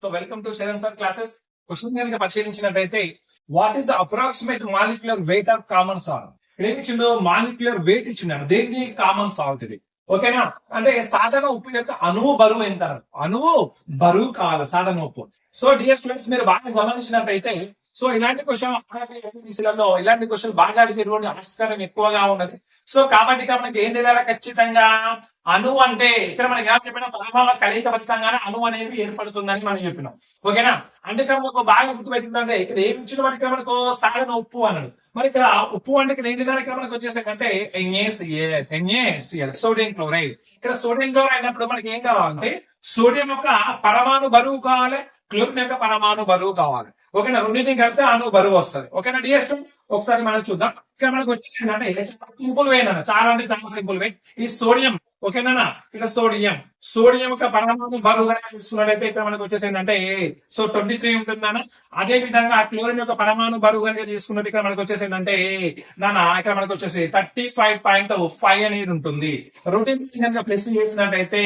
So welcome to Sharan sir classes. Question కనుక పరిశీలించినట్టయితే what is the approximate molecular weight of common salt? ఏమిచ్చిండు? Molecular weight ఇచ్చిండు. దేనికి? Common salt ఇది. ఓకేనా? అంటే సాధారణ ఉప్పు యొక్క అణువు బరువు ఎంత? అణువు బరువు కావాలి సాధారణ ఉప్పు. సో డియర్ స్టూడెంట్స్, మీరు బాగా గమనించినట్టయితే సో ఇలాంటి క్వశ్చన్ ఇలాంటి క్వశ్చన్ బాగా అడిగేటువంటి ఆస్కారం ఎక్కువగా ఉన్నది. సో కాబట్టి ఇక్కడ మనకి ఏం తెలియాలి? ఖచ్చితంగా అణువు అంటే ఇక్కడ మనకి ఏమని చెప్పినా పరమాణుల కలయిక ఫలితంగానే అణువు అనేది ఏర్పడుతుందని మనం చెప్పినాం. ఓకేనా? అంటే ఇక్కడ మనకు బాగా గుర్తుపెట్టిందంటే ఇక్కడ ఏమి ఇచ్చిన మనకి మనకు సాధారణ ఉప్పు అన్నాడు. మరి ఇక్కడ ఉప్పు అంటే ఇక్కడ ఏం తెలియాలి? ఇక్కడ మనకు వచ్చేసంటే NaCl సోడియం క్లోరైడ్. ఇక్కడ సోడియం క్లోరైడ్ అయినప్పుడు మనకి ఏం కావాలంటే సోడియం యొక్క పరమాణు బరువు కావాలి, క్లోరిన్ యొక్క పరమాణు బరువు కావాలి. ఓకేనా? రెండింటిని కలిపితే అణువు బరువు వస్తుంది. ఓకేనా డియర్ స్టూడెంట్స్, ఒకసారి మనం చూద్దాం. ఇక్కడ మనకు వచ్చేసి అంటే సింపుల్ వే అన్న, చాలా అంటే చాలా సింపుల్ వే. ఈ సోడియం ఓకేనా, ఇక్కడ సోడియం యొక్క పరమాణు బరువుగా తీసుకున్నట్లయితే ఇక్కడ మనకు వచ్చేసి ఏంటంటే సో 23 ఉంటుందన్న. అదే విధంగా క్లోరిన్ యొక్క పరమాణు బరువు కనుక తీసుకున్నట్టు ఇక్కడ మనకు వచ్చేసి ఏంటంటే ఇక్కడ మనకు వచ్చేసి 35.5 అనేది ఉంటుంది. రొటీన్ కనుక ప్లస్ చేసినట్టయితే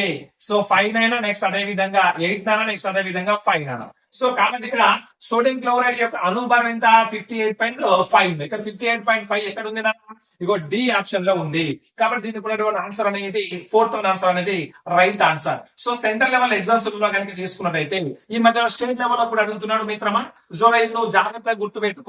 సో 5 అయినా నెక్స్ట్ అదే విధంగా 8 అయినా నెక్స్ట్ అదే విధంగా 5 అయినా. సో కాబట్టి ఇక్కడ సోడియం క్లోరైడ్ యొక్క అణుబరువు ఎంత? 58.5. ఇక్కడ 58.5 ఎక్కడ ఉంది? ఇగో డి ఆప్షన్ లో ఉంది. కాబట్టి దీనికి కూడా ఆన్సర్ అనేది ఫోర్త్ ఆన్సర్ అనేది right answer. So central level exams లో కనుక తీసుకున్నట్టయితే ఈ మధ్య స్టేట్ లెవెల్ లో కూడా అడుగుతున్నాడు మిత్రమా. సో ఇది జాగ్రత్తగా గుర్తుపెట్టుకో.